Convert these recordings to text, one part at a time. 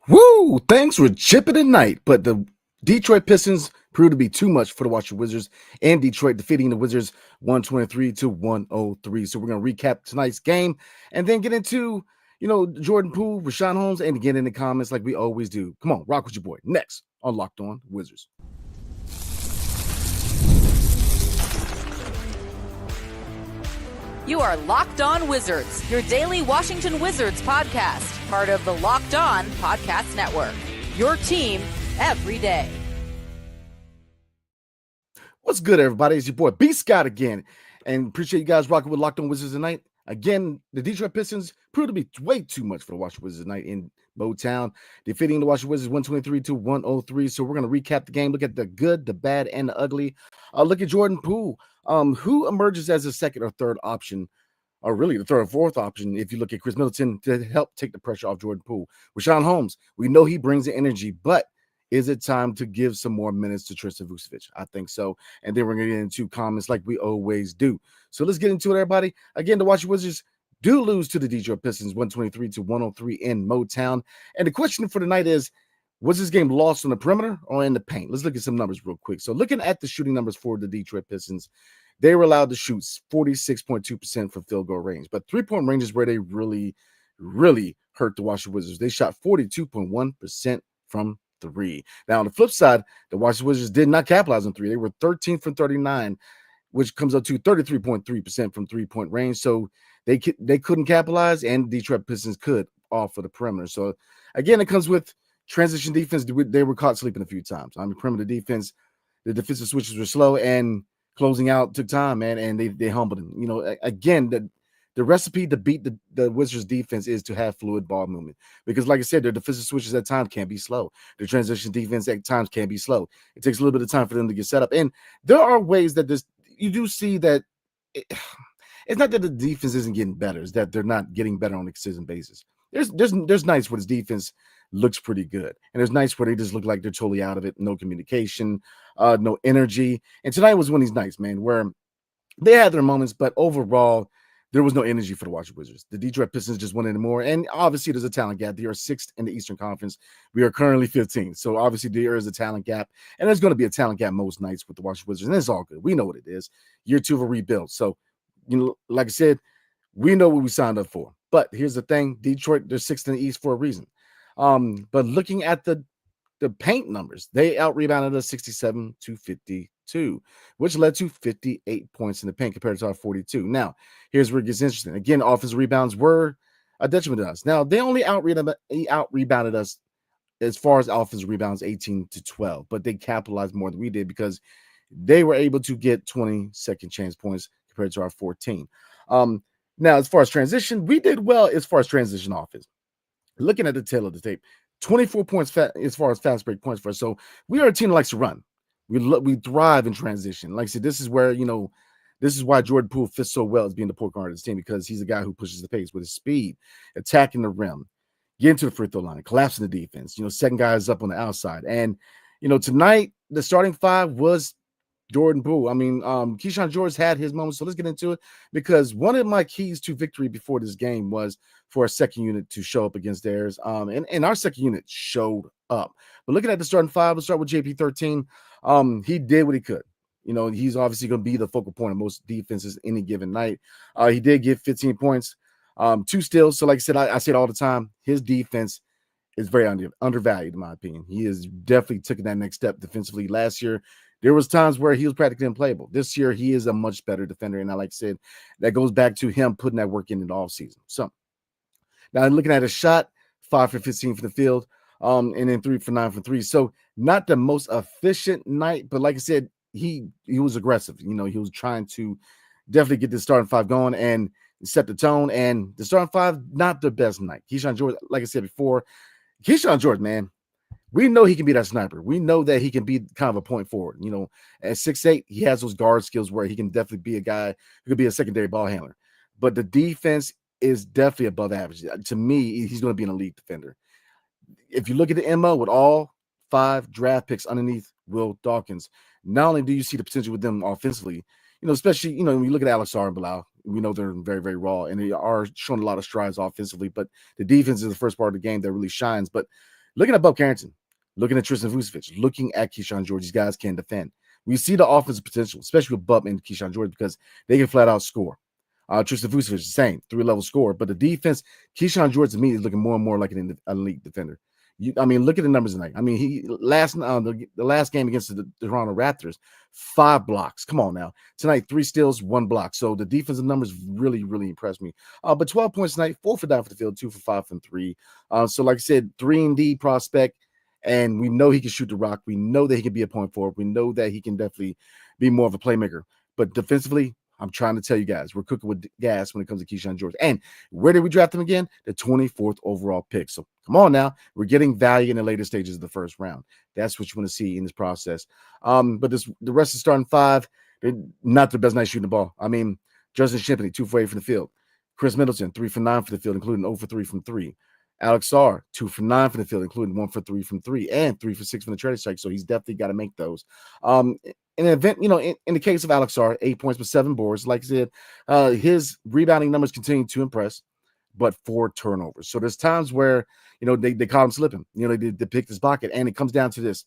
Woo! Thanks for chipping tonight. But the Detroit Pistons proved to be too much for the Washington Wizards, and Detroit defeating the Wizards 123-103. So we're going to recap tonight's game and then get into, Jordan Poole, Rashawn Holmes, and get in the comments like we always do. Come on, rock with your boy. Next on Locked On Wizards. You are Locked On Wizards, your daily Washington Wizards podcast, part of the Locked On Podcast Network. Your team every day. What's good, everybody? It's your boy BScott again, and appreciate you guys rocking with Locked On Wizards tonight. Again, the Detroit Pistons proved to be way too much for the Washington Wizards tonight in Motown, defeating the Washington Wizards 123-103. So we're going to recap the game, look at the good, the bad, and the ugly. Look at Jordan Poole, who emerges as a second or third option, or really the third or fourth option if you look at Chris Middleton to help take the pressure off Jordan Poole. Rashawn Holmes, we know he brings the energy, but is it time to give some more minutes to Tristan Vucevic? I think so. And then we're going to get into comments like we always do. So let's get into it, everybody. Again, the Washington Wizards do lose to the Detroit Pistons 123-103 in Motown. And the question for tonight is, was this game lost on the perimeter or in the paint? Let's look at some numbers real quick. So looking at the shooting numbers for the Detroit Pistons, they were allowed to shoot 46.2% from field goal range. But three-point range is where they really, really hurt the Washington Wizards. They shot 42.1% from three. Now, on the flip side, the Washington Wizards did not capitalize on three. They were 13 from 39, which comes up to 33.3% from three-point range. So they couldn't capitalize, and Detroit Pistons could off of the perimeter. So, again, it comes with transition defense. They were caught sleeping a few times. I mean, perimeter defense, the defensive switches were slow, and closing out took time, man, and they humbled him. Again, the recipe to beat the Wizards defense is to have fluid ball movement. Because, like I said, their defensive switches at times can be slow. Their transition defense at times can be slow. It takes a little bit of time for them to get set up. And there are ways that you do see that it's not that the defense isn't getting better. It's that they're not getting better on a consistent basis. There's nights where this defense looks pretty good. And there's nights where they just look like they're totally out of it. No communication, no energy. And tonight was one of these nights, man, where they had their moments, but overall, there was no energy for the Washington Wizards. The Detroit Pistons just wanted more. And obviously, there's a talent gap. They are sixth in the Eastern Conference. We are currently 15th. So obviously, there is a talent gap. And there's going to be a talent gap most nights with the Washington Wizards. And it's all good. We know what it is. Year two of a rebuild. So, like I said, we know what we signed up for. But here's the thing. Detroit, they're sixth in the East for a reason. But looking at the paint numbers, they out-rebounded us 67-52, which led to 58 points in the paint compared to our 42. Now, here's where it gets interesting. Again, offensive rebounds were a detriment to us. Now, they only out-rebounded us as far as offensive rebounds 18-12, but they capitalized more than we did because they were able to get 20 second chance points compared to our 14. Now, as far as transition, we did well as far as transition offense. Looking at the tail of the tape, 24 points as far as fast break points for us. So we are a team that likes to run. We thrive in transition. Like I said, this is where, this is why Jordan Poole fits so well as being the point guard of this team, because he's a guy who pushes the pace with his speed, attacking the rim, getting to the free throw line, collapsing the defense, second guy is up on the outside. And, tonight, the starting five was Jordan Poole. I mean, Keyshawn George had his moments, so let's get into it, because one of my keys to victory before this game was for a second unit to show up against theirs. And our second unit showed up. But looking at the starting five, let's start with JP13. He did what he could. He's obviously going to be the focal point of most defenses any given night. He did get 15 points, 2 steals. So like I said, I say it all the time, his defense is very undervalued in my opinion. He is definitely taking that next step defensively. Last year, there was times where he was practically unplayable. This year, he is a much better defender. And like I said, that goes back to him putting that work in the offseason. So now looking at his shot, 5 for 15 from the field, and then 3 for 9 from 3. So not the most efficient night, but like I said, he was aggressive. He was trying to definitely get the starting five going and set the tone. And the starting five, not the best night. Keyshawn George, like I said before, Keyshawn George, man, we know he can be that sniper. We know that he can be kind of a point forward. At 6'8", he has those guard skills where he can definitely be a guy who could be a secondary ball handler. But the defense is definitely above average. To me, he's going to be an elite defender. If you look at the MO with all 5 draft picks underneath Will Dawkins, not only do you see the potential with them offensively, especially, when you look at Alex Sarr and Bilal, we know they're very, very raw, and they are showing a lot of strides offensively, but the defense is the first part of the game that really shines. But Looking at Bob Carrington, looking at Tristan Vucevic, looking at Keyshawn George, these guys can defend. We see the offensive potential, especially with Bub and Keyshawn George, because they can flat out score. Tristan Vucevic, the same, 3-level score. But the defense, Keyshawn George to me is looking more and more like an elite defender. Look at the numbers tonight. He the last game against the Toronto Raptors, 5 blocks. Come on now. Tonight, 3 steals, 1 block. So the defensive numbers really, really impressed me. But 12 points tonight, 4 for 9 for the field, 2 for 5 from 3. So like I said, 3-and-D prospect, and we know he can shoot the rock. We know that he can be a point forward. We know that he can definitely be more of a playmaker. But defensively, I'm trying to tell you guys, we're cooking with gas when it comes to Keyshawn George. And where did we draft him again? The 24th overall pick. So come on now. We're getting value in the later stages of the first round. That's what you want to see in this process. But the rest of the starting 5, they're not the best night shooting the ball. Justin Shimpney, 2 for 8 from the field. Chris Middleton, 3 for 9 for the field, including 0 for 3 from 3. Alex Sarr, 2 for 9 for the field, including 1 for 3 from 3, and 3 for 6 from the trade strike. So he's definitely got to make those. In an event, in the case of Alex Sarr, 8 points but 7 boards. Like I said, his rebounding numbers continue to impress, but 4 turnovers. So there's times where, they caught him slipping. They picked his pocket, and it comes down to this.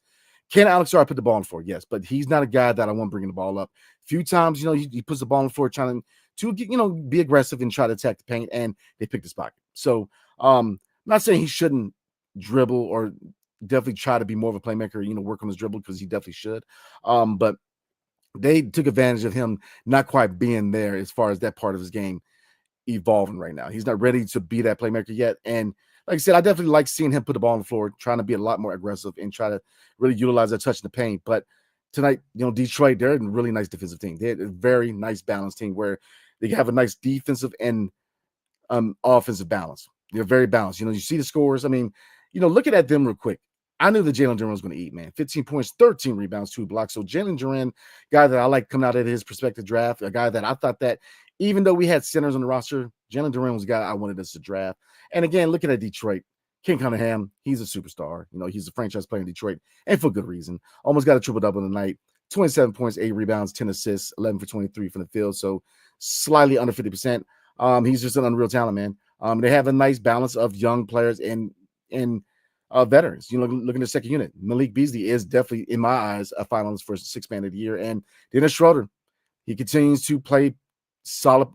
Can Alex Sarr put the ball on the floor? Yes, but he's not a guy that I want bringing the ball up. A few times, he puts the ball on the floor trying to be aggressive and try to attack the paint, and they picked his pocket. So I'm not saying he shouldn't dribble or definitely try to be more of a playmaker, work on his dribble, because he definitely should. But they took advantage of him not quite being there as far as that part of his game evolving right now. He's not ready to be that playmaker yet. And like I said, I definitely like seeing him put the ball on the floor, trying to be a lot more aggressive and try to really utilize that touch in the paint. But tonight, Detroit, they're a really nice defensive team. They're a very nice balanced team where they have a nice defensive and offensive balance. They're very balanced. You see the scores. Looking at them real quick, I knew that Jalen Duren was going to eat, man. 15 points, 13 rebounds, 2 blocks. So Jalen Duren, guy that I like coming out of his prospective draft, a guy that I thought that even though we had centers on the roster, Jalen Duren was a guy I wanted us to draft. And again, looking at Detroit, King Cunningham, he's a superstar. He's a franchise player in Detroit, and for good reason. Almost got a triple-double tonight. 27 points, 8 rebounds, 10 assists, 11 for 23 from the field. So slightly under 50%. He's just an unreal talent, man. They have a nice balance of young players and veterans. Looking at the second unit, Malik Beasley is definitely, in my eyes, a finalist for 6th man of the year. And Dennis Schroeder, he continues to play solid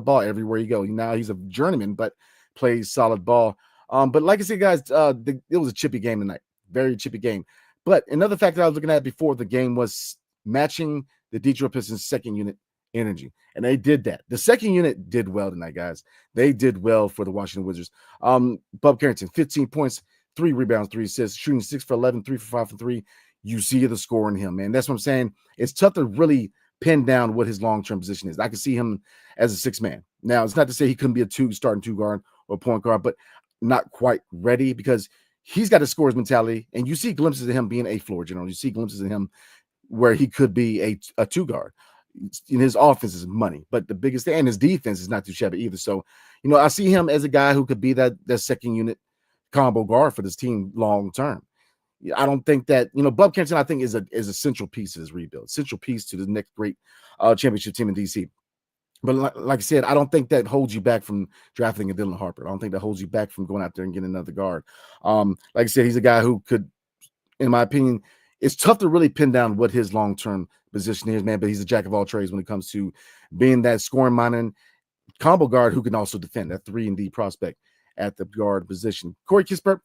ball everywhere you go. Now he's a journeyman, but plays solid ball. But like I said, guys, it was a chippy game tonight, very chippy game. But another factor I was looking at before the game was matching the Detroit Pistons' second unit energy, and they did that. The second unit did well tonight, guys. They did well for the Washington Wizards. Bob Carrington, 15 points, 3 rebounds, 3 assists, shooting 6 for 11, 3 for 5 for 3. You see the score in him, man. That's what I'm saying. It's tough to really pin down what his long-term position is. I can see him as a 6th man. Now, it's not to say he couldn't be a starting 2 guard or point guard, but not quite ready, because he's got a scorer's mentality, and you see glimpses of him being a floor general. You see glimpses of him where he could be a 2 guard. In his offense is money, but the biggest thing, and his defense is not too shabby either. So, I see him as a guy who could be that second unit combo guard for this team long term. I don't think that, Bob Carrington, I think is a central piece to this rebuild, central piece to the next great championship team in DC. But like I said, I don't think that holds you back from drafting a Dylan Harper. I don't think that holds you back from going out there and getting another guard. Like I said, he's a guy who could, in my opinion, it's tough to really pin down what his long-term position is, man, but he's a jack of all trades when it comes to being that scoring-minded combo guard who can also defend, that 3-and-D prospect at the guard position. Corey Kispert,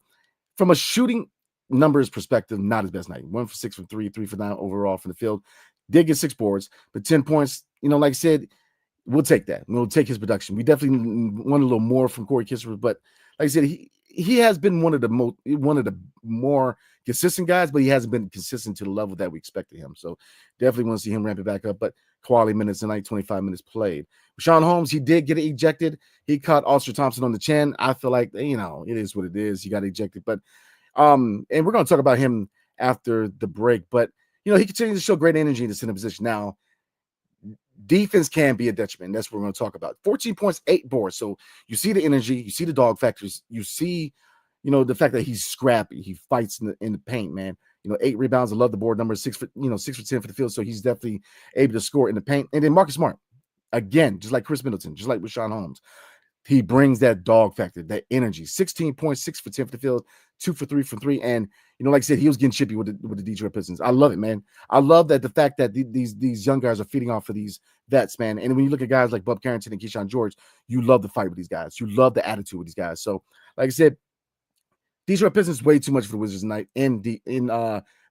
from a shooting numbers perspective, not his best night. 1 for 6 from 3, 3 for 9 overall from the field. Did get 6 boards, but 10 points, like I said, we'll take that. We'll take his production. We definitely want a little more from Corey Kispert, but like I said, he has been one of the more consistent guys, but he hasn't been consistent to the level that we expected him. So definitely want to see him ramp it back up. But quality minutes tonight, 25 minutes played. Rashawn Holmes, he did get ejected. He caught Ulster Thompson on the chin. I feel like, it is what it is. He got ejected. But and we're going to talk about him after the break. But, he continues to show great energy in the center position. Now, defense can be a detriment. That's what we're going to talk about. 14 points, 8 boards. So you see the energy, you see the dog factors, you see, the fact that he's scrappy, he fights in the paint, man. 8 rebounds. I love the board number. 6 for 10 for the field. So he's definitely able to score in the paint. And then Marcus Smart, again, just like Chris Middleton, just like Rashawn Holmes, he brings that dog factor, that energy. 16.6 for 10 for the field, 2 for 3 from 3. And, like I said, he was getting chippy with the Detroit Pistons. I love it, man. I love that the fact that these young guys are feeding off of these vets, man. And when you look at guys like Bub Carrington and Keyshawn George, you love the fight with these guys. You love the attitude with these guys. So, like I said, Detroit Pistons way too much for the Wizards tonight in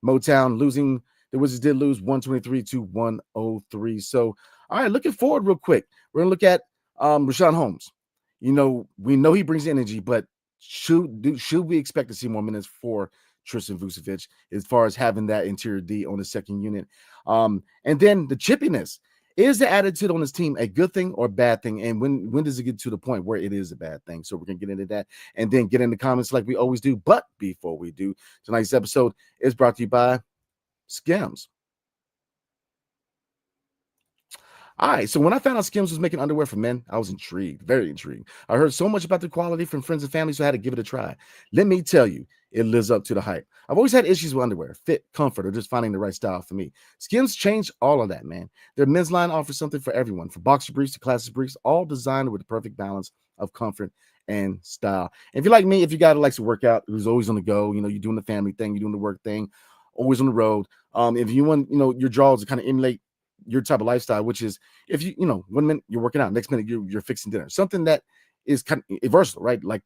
Motown. Losing, the Wizards did lose 123 to 103. So, all right, looking forward real quick. We're going to look at Richaun Holmes. We know he brings energy, but should we expect to see more minutes for Tristan Vucevic as far as having that interior D on the second unit? And then the chippiness. Is the attitude on this team a good thing or a bad thing? And when does it get to the point where it is a bad thing? So we're going to get into that and then get in the comments like we always do. But before we do, tonight's episode is brought to you by SKIMS. All right, so when I found out SKIMS was making underwear for men, I was intrigued, very intrigued. I heard so much about the quality from friends and family, so I had to give it a try. Let me tell you, it lives up to the hype. I've always had issues with underwear, fit, comfort, or just finding the right style for me. SKIMS changed all of that, man. Their men's line offers something for everyone, from boxer briefs to classic briefs, all designed with the perfect balance of comfort and style. And if you're like me, if you got to like to work out, who's always on the go, you're doing the family thing, you're doing the work thing, always on the road. If you want, your draws to kind of emulate your type of lifestyle, which is if you 1 minute you're working out, next minute you're fixing dinner, something that is kind of versatile, right? Like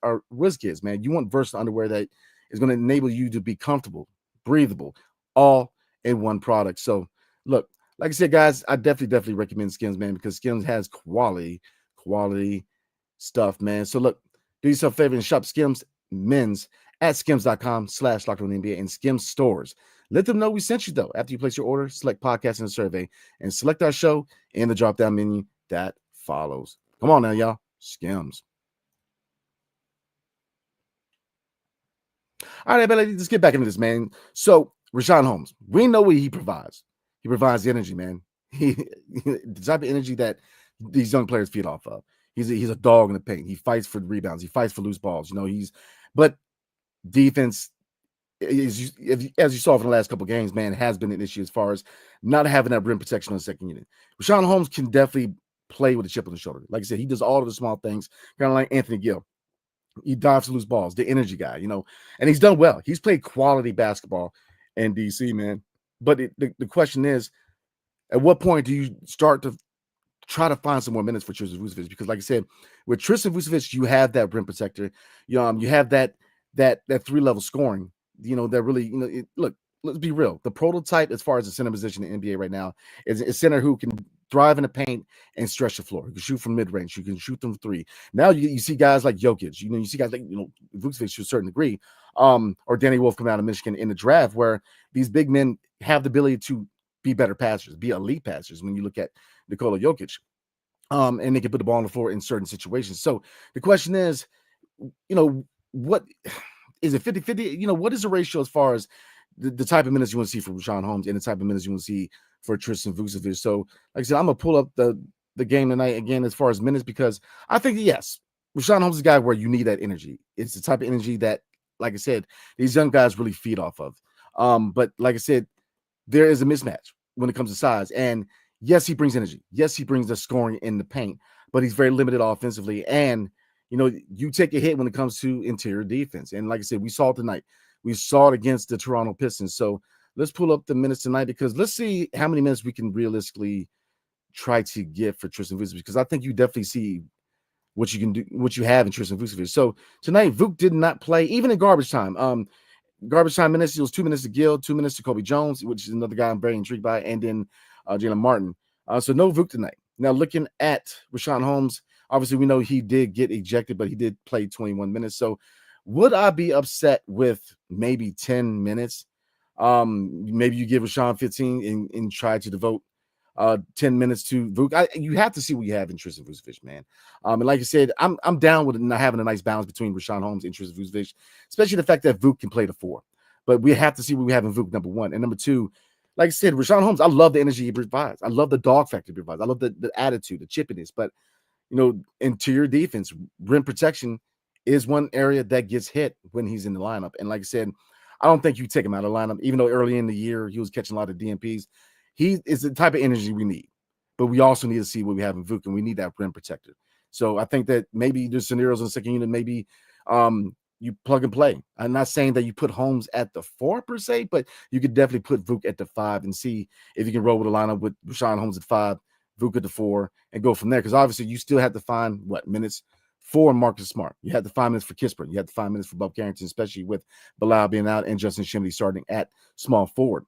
our Wiz kids, man. You want versatile underwear that is going to enable you to be comfortable, breathable, all in one product. So look, like I said, guys, I definitely recommend SKIMS, man, because SKIMS has quality stuff, man. So look, do yourself a favor and shop SKIMS Mens at skims.com/LockedOnNBA and SKIMS stores. Let them know we sent you, though. After you place your order, select podcast in the survey and select our show in the drop-down menu that follows. Come on now, y'all. SKIMS. All right, everybody, let's get back into this, man. So, Richaun Holmes, we know what he provides. He provides energy, man. The type of energy that these young players feed off of. He's a dog in the paint. He fights for rebounds. He fights for loose balls. But defense, as you saw from the last couple of games, man, has been an issue as far as not having that rim protection on the second unit. Richaun Holmes can definitely play with a chip on the shoulder. Like I said, he does all of the small things, kind of like Anthony Gill. He dives to loose balls, the energy guy, and he's done well. He's played quality basketball in DC, man. But the question is, at what point do you start to try to find some more minutes for Tristan Vucevic? Because, like I said, with Tristan Vucevic, you have that rim protector. You have that 3-level scoring. That really, look, let's be real. The prototype as far as the center position in the NBA right now is a center who can thrive in the paint and stretch the floor. You can shoot from mid-range. You can shoot from three. Now you see guys like Jokic. You see guys like, Vucevic to a certain degree, or Danny Wolf coming out of Michigan in the draft, where these big men have the ability to be better passers, be elite passers when you look at Nikola Jokic. And they can put the ball on the floor in certain situations. So the question is, what is it 50-50? What is the ratio as far as the type of minutes you want to see from Richaun Holmes and the type of minutes you want to see for Tristan Vucevic? So, like I said, I'm going to pull up the game tonight again as far as minutes, because I think, yes, Richaun Holmes is a guy where you need that energy. It's the type of energy that, like I said, these young guys really feed off of. But like I said, there is a mismatch when it comes to size. And yes, he brings energy. Yes, he brings the scoring in the paint, but he's very limited offensively. And, you take a hit when it comes to interior defense. And like I said, we saw it tonight. We saw it against the Toronto Pistons. So let's pull up the minutes tonight, because let's see how many minutes we can realistically try to get for Tristan Vucevic, because I think you definitely see what you can do, what you have in Tristan Vucevic. So tonight, Vuk did not play, even in garbage time. Garbage time minutes, it was 2 minutes to Gill, 2 minutes to Kobe Jones, which is another guy I'm very intrigued by, and then Jalen Martin. So no Vuk tonight. Now, looking at Richaun Holmes, obviously we know he did get ejected, but he did play 21 minutes. So would I be upset with maybe 10 minutes? Maybe you give Richaun 15 and try to devote 10 minutes to Vuk. You have to see what you have in Tristan Vucevic, man. And like I said, I'm down with not having a nice balance between Richaun Holmes and Tristan Vucevic, especially the fact that Vuk can play the 4. But we have to see what we have in Vuk, number 1. And number 2, like I said, Richaun Holmes, I love the energy he provides. I love the dog factor he provides. I love the attitude, the chippiness. But, interior defense, rim protection is one area that gets hit when he's in the lineup. And like I said, I don't think you take him out of the lineup, even though early in the year he was catching a lot of DMPs. He is the type of energy we need. But we also need to see what we have in Vuk, and we need that rim protector. So I think that maybe there's scenarios in the second unit, maybe you plug and play. I'm not saying that you put Holmes at the 4 per se, but you could definitely put Vuk at the 5 and see if you can roll with a lineup with Rashawn Holmes at 5, Vuk at the 4, and go from there. Because obviously you still have to find minutes for Marcus Smart. You have to find minutes for Kispert. You have to find minutes for Bob Carrington, especially with Bilal being out and Justin Shimley starting at small forward.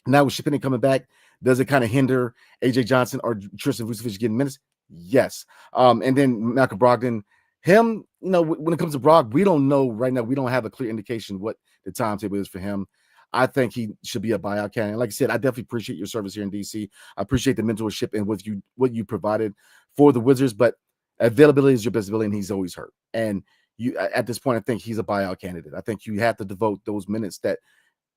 Now with Shipping coming back, does it kind of hinder AJ Johnson or Tristan Vucevic getting minutes? Yes. And then Malcolm Brogdon, him, when it comes to Brog, we don't know right now. We don't have a clear indication what the timetable is for him. I think he should be a buyout candidate. Like I said, I definitely appreciate your service here in DC. I appreciate the mentorship and what you provided for the Wizards, but availability is your best ability, and he's always hurt. And you, at this point, I think he's a buyout candidate. I think you have to devote those minutes that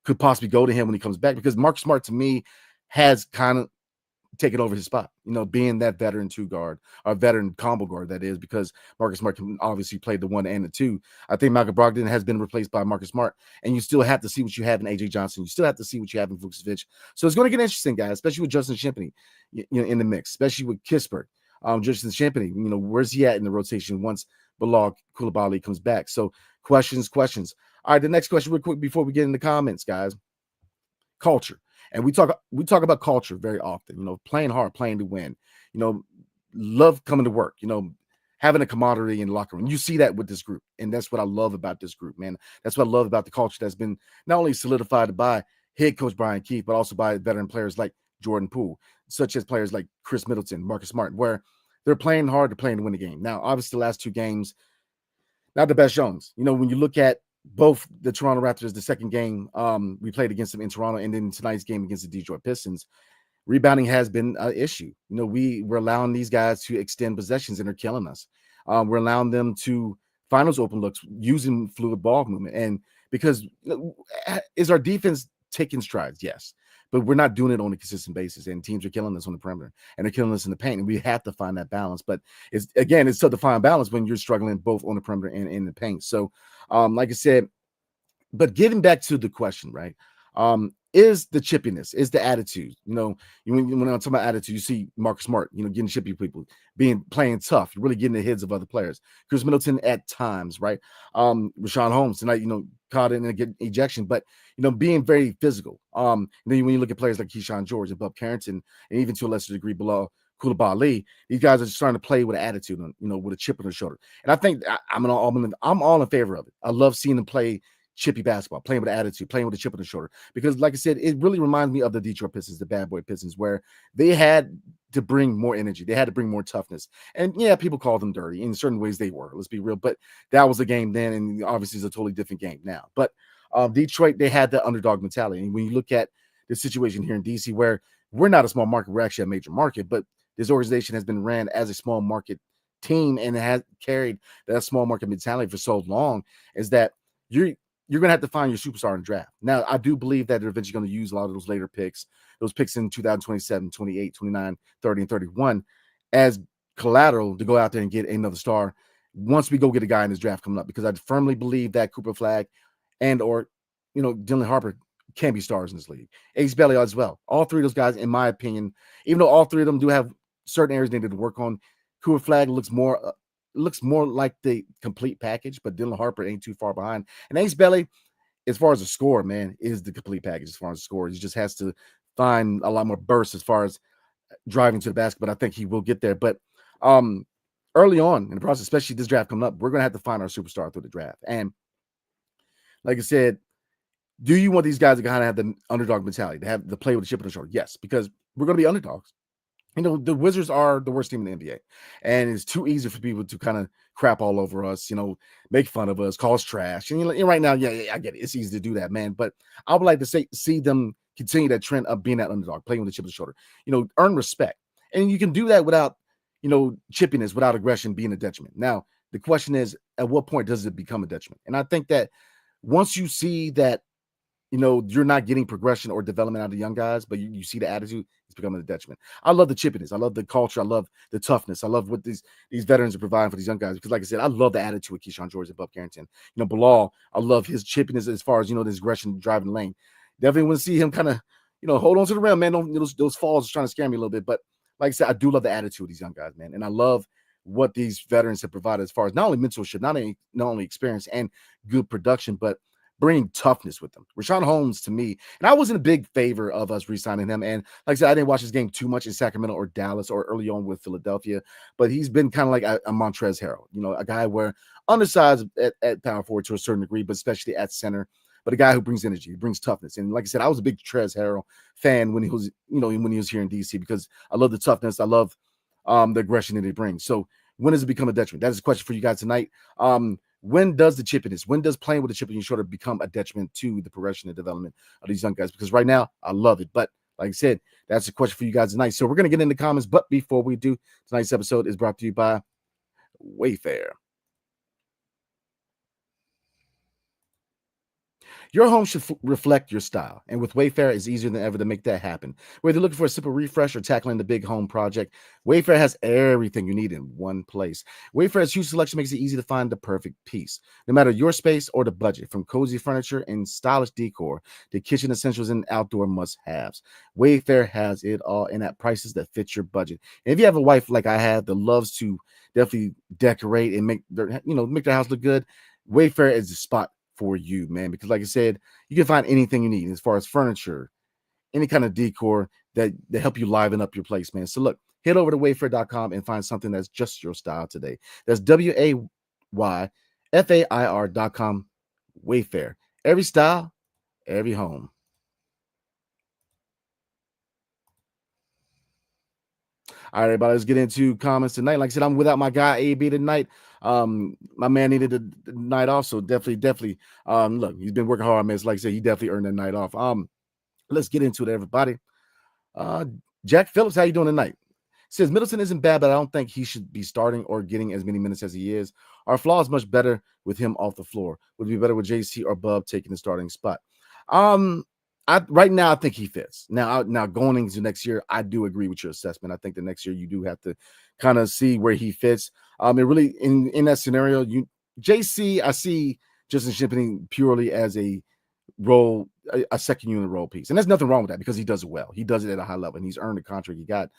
could possibly go to him when he comes back, because Marcus Smart, to me, has kind of taken over his spot, being that veteran 2 guard or veteran combo guard, that is, because Marcus Smart can obviously play the 1 and the 2. I think Malcolm Brogdon has been replaced by Marcus Smart, and you still have to see what you have in AJ Johnson. You still have to see what you have in Vucevic. So it's going to get interesting, guys, especially with Justin Shimpney in the mix, especially with Kispert. Justin Shimpney, where's he at in the rotation once Bilal Coulibaly comes back? So questions. All right, the next question real quick before we get in the comments, guys. Culture. And we talk about culture very often, playing hard, playing to win, love coming to work, having a camaraderie in the locker room. You see that with this group. And that's what I love about this group, man. That's what I love about the culture that's been not only solidified by head coach Brian Keefe, but also by veteran players like Jordan Poole, such as players like Chris Middleton, Marcus Smart, where they're playing hard, they're playing to win the game. Now, obviously, the last 2 games, not the best showings. When you look at both the Toronto Raptors, the second game we played against them in Toronto, and then tonight's game against the Detroit Pistons, rebounding has been an issue. We're allowing these guys to extend possessions, and they're killing us. We're allowing them to find those open looks using fluid ball movement. And because is our defense taking strides? Yes. But we're not doing it on a consistent basis, and teams are killing us on the perimeter, and they're killing us in the paint, and we have to find that balance. But it's tough to find balance when you're struggling both on the perimeter and in the paint. So, like I said, but getting back to the question, right? Is the chippiness, is the attitude, when I'm talking about attitude, you see Marcus Smart, getting chippy people, playing tough, you're really getting the heads of other players. Chris Middleton at times, right? Rashawn Holmes tonight, caught in an ejection, but being very physical. And then when you look at players like Keyshawn George and Bob Carrington, and even to a lesser degree below Coulibaly, these guys are starting to play with an attitude, with a chip on their shoulder. And I think I'm all in favor of it. I love seeing them play chippy basketball, playing with attitude, playing with a chip on the shoulder. Because like I said, it really reminds me of the Detroit Pistons, the bad boy Pistons, where they had to bring more energy. They had to bring more toughness. And yeah, people call them dirty. In certain ways they were, let's be real. But that was a game then, and obviously it's a totally different game now. But Detroit, they had the underdog mentality. And when you look at the situation here in DC, where we're not a small market, we're actually a major market, but this organization has been ran as a small market team and has carried that small market mentality for so long, is that you're going to have to find your superstar in the draft. Now, I do believe that they're eventually going to use a lot of those later picks, those picks in 2027, 28, 29, 30, and 31 as collateral to go out there and get another star once we go get a guy in this draft coming up, because I firmly believe that Cooper Flagg and or, Dylan Harper can be stars in this league. Ace Bailey as well. All 3 of those guys, in my opinion, even though all 3 of them do have certain areas they need to work on, Cooper Flagg looks more like the complete package, but Dylan Harper ain't too far behind. And Ace Bailey, as far as a score, man, is the complete package as far as a score. He just has to find a lot more bursts as far as driving to the basket, but I think he will get there. But early on in the process, especially this draft coming up, we're going to have to find our superstar through the draft. And like I said, do you want these guys to kind of have the underdog mentality, to have the play with a chip on the shoulder? Yes, because we're going to be underdogs. The Wizards are the worst team in the NBA, and it's too easy for people to kind of crap all over us, make fun of us, call us trash. And right now, yeah, I get it. It's easy to do that, man. But I would like to see them continue that trend of being that underdog, playing with a chip on the shoulder, earn respect. And you can do that without, chippiness, without aggression being a detriment. Now, the question is, at what point does it become a detriment? And I think that once you see that, you're not getting progression or development out of the young guys, but you see the attitude, it's becoming a detriment. I love the chippiness. I love the culture. I love the toughness. I love what these veterans are providing for these young guys. Because like I said, I love the attitude with Keyshawn George and Bob Carrington. Bilal, I love his chippiness as far as, this aggression driving the lane. Definitely want to see him kind of, hold on to the rim, man. Those falls are trying to scare me a little bit. But like I said, I do love the attitude of these young guys, man. And I love what these veterans have provided as far as not only mentorship, not only experience and good production, but bringing toughness with them. Rashawn Holmes, to me, and I wasn't a big favor of us re-signing him. And like I said, I didn't watch his game too much in Sacramento or Dallas or early on with Philadelphia, but he's been kind of like a Montrezl Harrell, a guy where undersized at power forward to a certain degree, but especially at center. But a guy who brings energy, he brings toughness. And like I said, I was a big Trez Harrell fan when he was, when he was here in DC, because I love the toughness. I love the aggression that he brings. So when does it become a detriment? That is a question for you guys tonight. When does the chippiness, when does playing with the chip in your shoulder become a detriment to the progression and development of these young guys? Because right now, I love it. But like I said, that's a question for you guys tonight. So we're going to get into the comments. But before we do, tonight's episode is brought to you by WayFair. Your home should reflect your style, and with WayFair, it's easier than ever to make that happen. Whether you're looking for a simple refresh or tackling the big home project, WayFair has everything you need in one place. WayFair's huge selection makes it easy to find the perfect piece, no matter your space or the budget. From cozy furniture and stylish decor to kitchen essentials and outdoor must-haves, WayFair has it all, and at prices that fit your budget. And if you have a wife like I have that loves to definitely decorate and make their house look good, WayFair is the spot for you, man, because like I said, you can find anything you need as far as furniture, any kind of decor that help you liven up your place, man. So look, head over to wayfair.com and find something that's just your style today. That's WayFair.com. WayFair. Every style, every home. All right, everybody, let's get into comments tonight. Like I said, I'm without my guy AB tonight. My man needed the night off, so definitely. Look, he's been working hard, man. So like I said, he definitely earned that night off. Let's get into it, everybody. Jack Phillips, how you doing tonight? Says Middleton isn't bad, but I don't think he should be starting or getting as many minutes as he is. Our flaw is much better with him off the floor. Would it be better with JC or Bub taking the starting spot? Right now, I think he fits. Now going into next year, I do agree with your assessment. I think the next year you do have to kind of see where he fits. It really in that scenario, JC, I see Justin Shimpney purely as a role, a second unit role piece, and there's nothing wrong with that because he does it well. He does it at a high level, and he's earned the contract he got.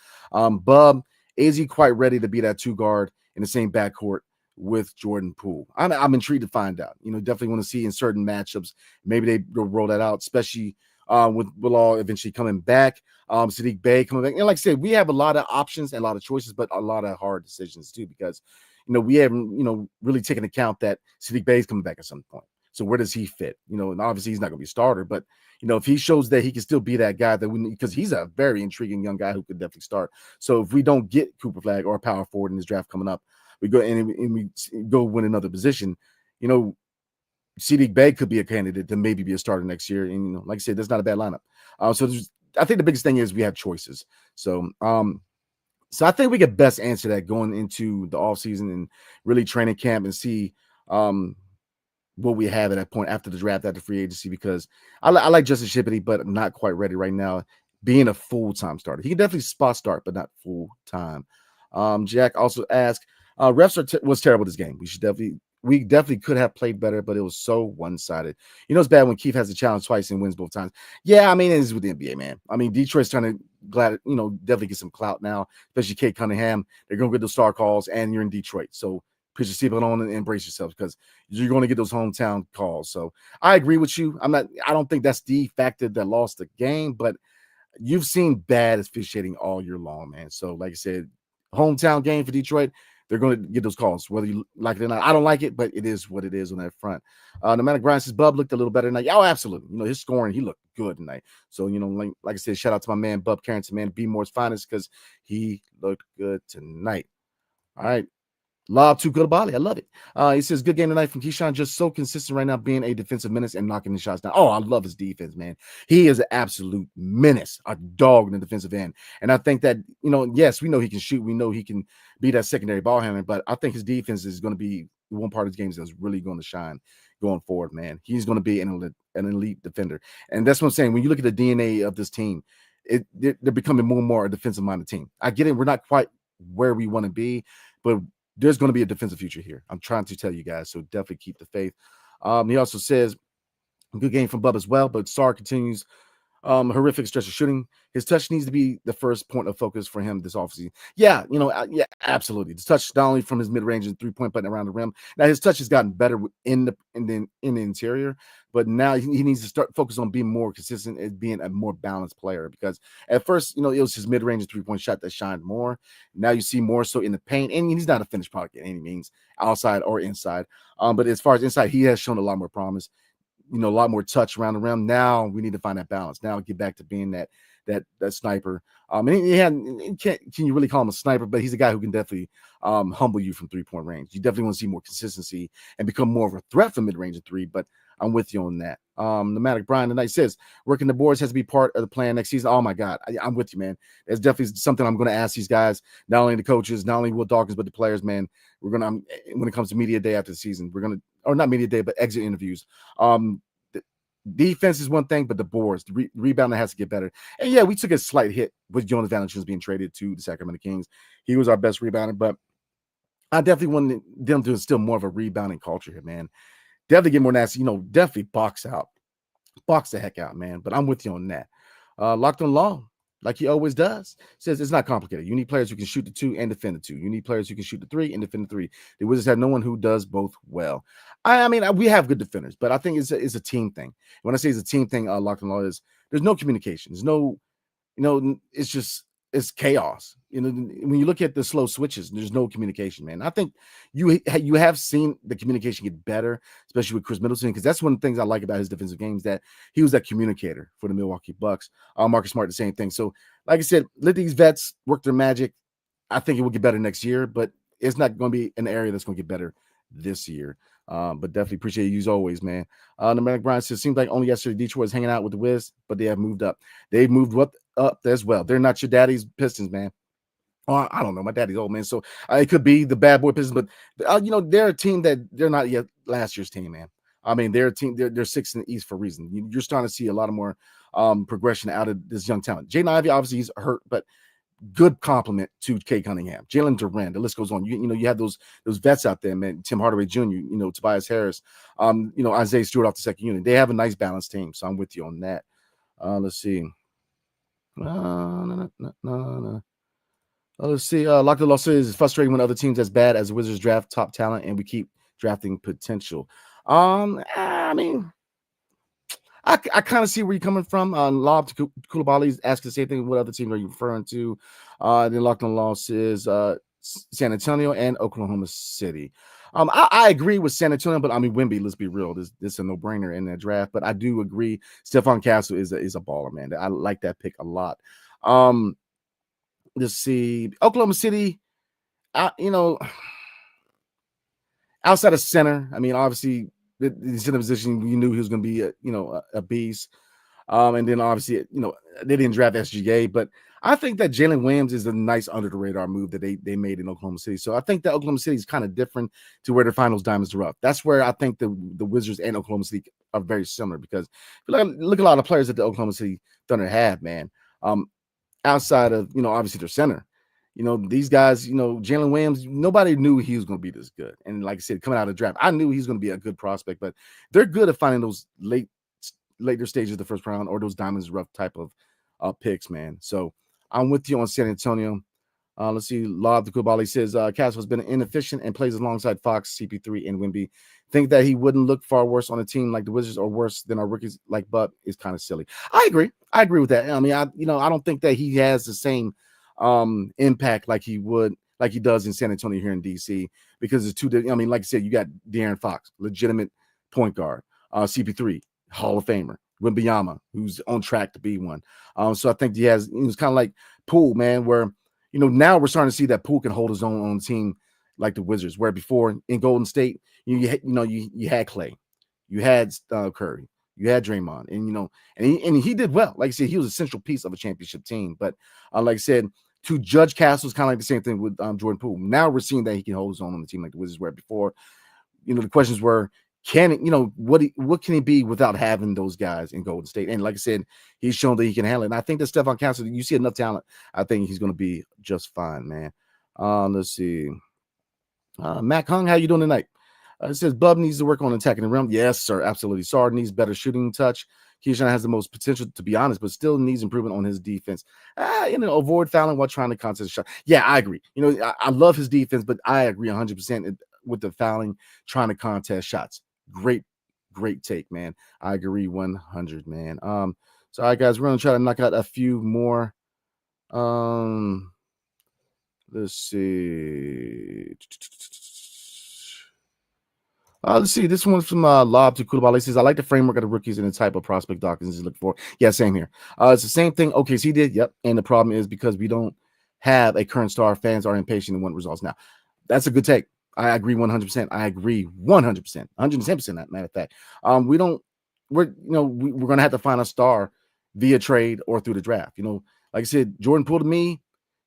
Bub, is he quite ready to be that two guard in the same backcourt with Jordan Poole? I'm intrigued to find out. Definitely want to see in certain matchups. Maybe they roll that out, especially with Bilal eventually coming back, Sadiq Bey coming back. And like I said, we have a lot of options and a lot of choices, but a lot of hard decisions too, because, we haven't, really taken account that Sadiq Bey is coming back at some point. So where does he fit? And obviously he's not going to be a starter, but, if he shows that he can still be that guy that we need, because he's a very intriguing young guy who could definitely start. So if we don't get Cooper Flag or a power forward in this draft coming up, we go and we go win another position, Sadiq Bey could be a candidate to maybe be a starter next year. And, like I said, that's not a bad lineup. So I think the biggest thing is we have choices. So I think we could best answer that going into the offseason and really training camp and see what we have at that point after the draft, after free agency, because I like Justin Shippey, but I'm not quite ready right now being a full-time starter. He can definitely spot start, but not full-time. Jack also asked, refs was terrible this game. We definitely could have played better, but it was so one-sided. It's bad when Keith has a challenge twice and wins both times. Yeah, it is with the NBA, man. Detroit's trying to definitely get some clout now, especially Kate Cunningham. They're going to get those star calls, and you're in Detroit. So put your seatbelt on and embrace yourself, because you're going to get those hometown calls. So I agree with you. I don't think that's the factor that lost the game, but you've seen bad officiating all year long, man. So like I said, hometown game for Detroit, they're going to get those calls, whether you like it or not. I don't like it, but it is what it is on that front. No matter Grind says Bub looked a little better tonight. Oh, absolutely. His scoring, he looked good tonight. So, like I said, shout out to my man, Bub Carrington, man, B Moore's finest, because he looked good tonight. All right. Lob to Goodbali. I love it. He says, good game tonight from Keyshawn. Just so consistent right now, being a defensive menace and knocking the shots down. Oh, I love his defense, man. He is an absolute menace, a dog in the defensive end. And I think that, yes, we know he can shoot. We know he can be that secondary ball handler, but I think his defense is going to be one part of his game that's really going to shine going forward, man. He's going to be an elite defender. And that's what I'm saying. When you look at the DNA of this team, they're becoming more and more a defensive-minded team. I get it. We're not quite where we want to be, but there's going to be a defensive future here. I'm trying to tell you guys, so definitely keep the faith. He also says, good game from Bub as well, but Sar continues Horrific stretch of shooting. His touch needs to be the first point of focus for him this offseason. Yeah, yeah, absolutely. The touch not only from his mid-range and three-point button around the rim. Now his touch has gotten better in the interior, but now he needs to start focus on being more consistent and being a more balanced player. Because at first, it was his mid-range and three-point shot that shined more. Now you see more so in the paint, and he's not a finished product in any means, outside or inside. But as far as inside, he has shown a lot more promise. A lot more touch around the rim. Now we need to find that balance. Now get back to being that sniper. And can you really call him a sniper? But he's a guy who can definitely humble you from 3-point range. You definitely want to see more consistency and become more of a threat from mid range of three. But I'm with you on that. Nomadic Brian tonight says working the boards has to be part of the plan next season. Oh my God, I'm with you, man. It's definitely something I'm going to ask these guys, not only the coaches, not only Will Dawkins, but the players. Man, we're gonna when it comes to media day after the season, we're gonna. Or not media day, but exit interviews. The defense is one thing, but the boards, the rebounding has to get better. And yeah, we took a slight hit with Jonas Valanciunas being traded to the Sacramento Kings. He was our best rebounder, but I definitely wanted them to instill more of a rebounding culture here, man. Definitely get more nasty. Definitely box the heck out, man. But I'm with you on that. Locked on Long, like he always does, says it's not complicated. You need players who can shoot the two and defend the two. You need players who can shoot the three and defend the three. The Wizards have no one who does both well. I mean, we have good defenders, but I think it's a team thing. When I say it's a team thing, Locked on Law is there's no communication. There's no, it's chaos. When you look at the slow switches, there's no communication, man. I think you have seen the communication get better, especially with Chris Middleton, because that's one of the things I like about his defensive games, that he was that communicator for the Milwaukee Bucks. Marcus Smart, the same thing. So, like I said, let these vets work their magic. I think it will get better next year, but it's not going to be an area that's going to get better this year. But definitely appreciate you as always, man. Nomadic Brian says, seems like only yesterday Detroit was hanging out with the Wiz, but they have moved up. They've moved up as well. They're not your daddy's Pistons, man. I don't know. My daddy's old, man. So it could be the bad boy Pistons, but they're a team that they're not yet last year's team, man. I mean, they're a team. They're sixth in the East for a reason. You're starting to see a lot of more progression out of this young talent. Jaden Ivey, obviously, he's hurt, but good compliment to Kay Cunningham, Jalen Duren. The list goes on. You have those vets out there, man. Tim Hardaway Jr., Tobias Harris, Isaiah Stewart off the second unit. They have a nice balanced team, so I'm with you on that. Let's see. Let's see. Locked the Law says it's frustrating when other teams as bad as the Wizards draft top talent and we keep drafting potential. I mean, I kind of see where you're coming from. Lob to Koulibaly asking the same thing. What other teams are you referring to? Then Locked on Law says San Antonio and Oklahoma City. I agree with San Antonio, but I mean Wemby. Let's be real. This is a no-brainer in that draft. But I do agree. Stephon Castle is a baller, man. I like that pick a lot. Let's see. Oklahoma City, outside of center, I mean, obviously, the center position, you knew he was going to be a beast. And then obviously, they didn't draft SGA, but I think that Jalen Williams is a nice under the radar move that they made in Oklahoma City. So I think that Oklahoma City is kind of different to where their finals diamonds are up. That's where I think the Wizards and Oklahoma City are very similar, because look at a lot of players that the Oklahoma City Thunder have, man. Outside of, obviously their center, these guys, Jalen Williams, nobody knew he was going to be this good. And like I said, coming out of the draft, I knew he's going to be a good prospect, but they're good at finding those later stages of the first round or those diamonds rough type of picks, man. So I'm with you on San Antonio. Let's see. Lob the Koulibaly says Castle has been inefficient and plays alongside Fox, CP3, and Wemby. Think that he wouldn't look far worse on a team like the Wizards or worse than our rookies like Buck is kind of silly. I agree with that. I mean, I don't think that he has the same impact like he does in San Antonio here in DC, because it's too. I mean, like I said, you got De'Aaron Fox, legitimate point guard, CP3, Hall of Famer, Wembanyama, who's on track to be one. So I think he was kind of like Poole, man, where now we're starting to see that Poole can hold his own on team like the Wizards, where before in Golden State, you had Clay, you had Curry, you had Draymond, and he did well. Like I said, he was a central piece of a championship team. But like I said, to Judge Castle's kind of like the same thing with Jordan Poole. Now we're seeing that he can hold his own on the team like the Wizards, where before, the questions were, what can he be without having those guys in Golden State? And like I said, he's shown that he can handle it. And I think that Stephon Castle, you see enough talent, I think he's going to be just fine, man. Let's see. Mac Hung, how you doing tonight? It says Bub needs to work on attacking the rim. Yes, sir, absolutely. Sar needs better shooting touch. Keyshawn has the most potential, to be honest, but still needs improvement on his defense. Avoid fouling while trying to contest a shot. Yeah, I agree. I love his defense, but I agree 100% with the fouling, trying to contest shots. Great take, man. I agree 100, man. So, all right, guys, we're going to try to knock out a few more. Let's see. Let's see. This one's from Lob to Koulibaly. Says, I like the framework of the rookies and the type of prospect Dawkins is looking for. Yeah, same here. It's the same thing OKC did. Yep. And the problem is because we don't have a current star, fans are impatient and want results now. That's a good take. I agree 100%. I agree 100%. 110%. Matter of fact, we're going to have to find a star via trade or through the draft. Like I said, Jordan Poole to me,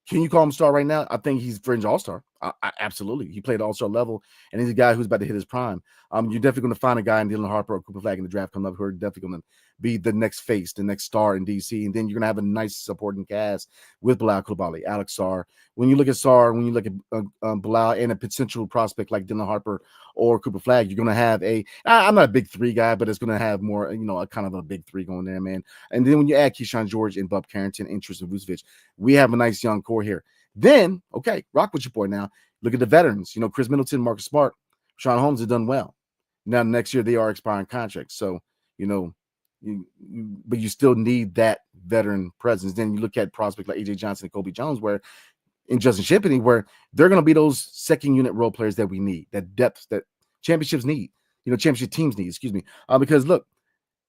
can you call him a star right now? I think he's fringe all-star. Absolutely. He played all-star level, and he's a guy who's about to hit his prime. You're definitely going to find a guy in Dylan Harper or Cooper Flag in the draft coming up who are definitely going to be the next face, the next star in DC. And then you're going to have a nice supporting cast with Bilal Coulibaly, Alex Sarr. When you look at Sarr, when you look at Bilal and a potential prospect like Dylan Harper or Cooper Flag, you're going to have I'm not a big three guy, but it's going to have more, a kind of a big three going there, man. And then when you add Keyshawn George and Bub Carrington and Tristan Vucevic, we have a nice young core here. Then, okay, rock with your boy now. Look at the veterans. Chris Middleton, Marcus Smart, Sean Holmes have done well. Now, next year, they are expiring contracts. So, but you still need that veteran presence. Then you look at prospects like A.J. Johnson and Kobe Jones, and Justin Shimpney, where they're going to be those second unit role players that we need, that depth that championships need, championship teams need, because look,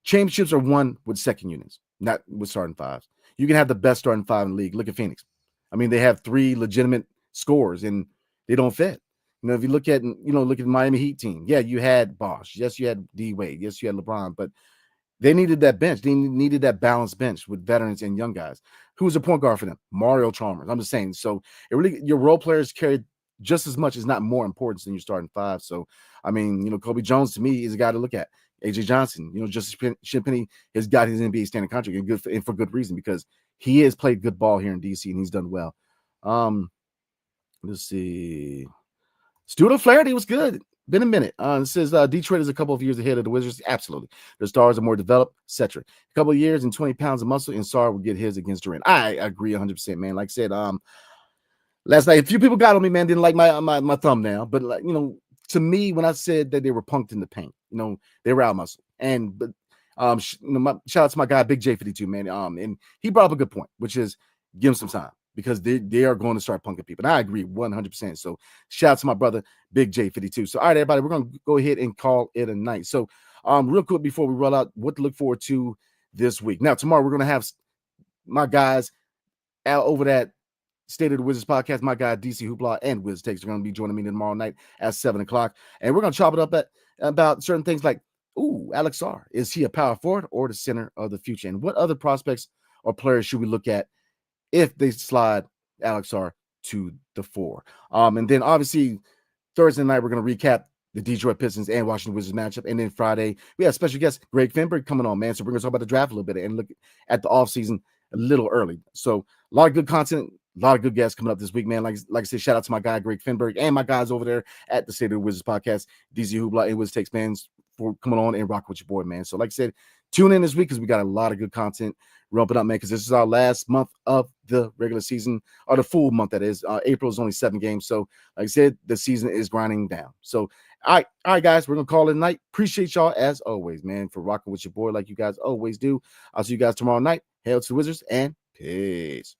championships are won with second units, not with starting fives. You can have the best starting five in the league. Look at Phoenix. I mean, they have three legitimate scores and they don't fit. If you look at the Miami Heat team, yeah, you had Bosh. Yes, you had D Wade. Yes, you had LeBron, but they needed that bench. They needed that balanced bench with veterans and young guys. Who was a point guard for them? Mario Chalmers. I'm just saying. So your role players carry just as much, as not more importance than your starting five. So, I mean, Kobe Jones to me is a guy to look at. A.J. Johnson, Justin Shimpney has got his NBA standing contract and for good reason, because he has played good ball here in DC and he's done well. Let's see. Stuart Flaherty was good. Been a minute. It says Detroit is a couple of years ahead of the Wizards. Absolutely. Their stars are more developed, etc. A couple of years and 20 pounds of muscle, and Sarr will get his against Durant. I agree 100%, man. Like I said, last night, a few people got on me, man. Didn't like my thumbnail, but to me, when I said that they were punked in the paint, they were out muscle. But shout out to my guy Big J52, man. And he brought up a good point, which is give him some time, because they are going to start punking people. And I agree 100%. So shout out to my brother Big J52. So all right, everybody, we're going to go ahead and call it a night. So real quick before we roll out, what to look forward to this week. Now tomorrow we're going to have my guys out over that State of the Wizards podcast. My guy DC Hoopla and Wiz Takes are going to be joining me tomorrow night at 7:00, and we're going to chop it up about certain things like, Alex Sarr, is he a power forward or the center of the future, and what other prospects or players should we look at if they slide Alex Sarr to the 4? And then obviously Thursday night we're going to recap the Detroit Pistons and Washington Wizards matchup, and then Friday we have special guest Greg Finberg coming on, man. So we're going to talk about the draft a little bit and look at the offseason a little early. So a lot of good content. A lot of good guests coming up this week, man. Like I said, shout out to my guy, Greg Finberg, and my guys over there at the State of the Wizards podcast, DZ Hoopla and Wiz Takes, man, for coming on and rock with your boy, man. So like I said, tune in this week because we got a lot of good content ramping up, man, because this is our last month of the regular season, or the full month, that is. April is only 7 games. So like I said, the season is grinding down. So all right, guys, we're going to call it a night. Appreciate y'all as always, man, for rocking with your boy like you guys always do. I'll see you guys tomorrow night. Hail to the Wizards and peace.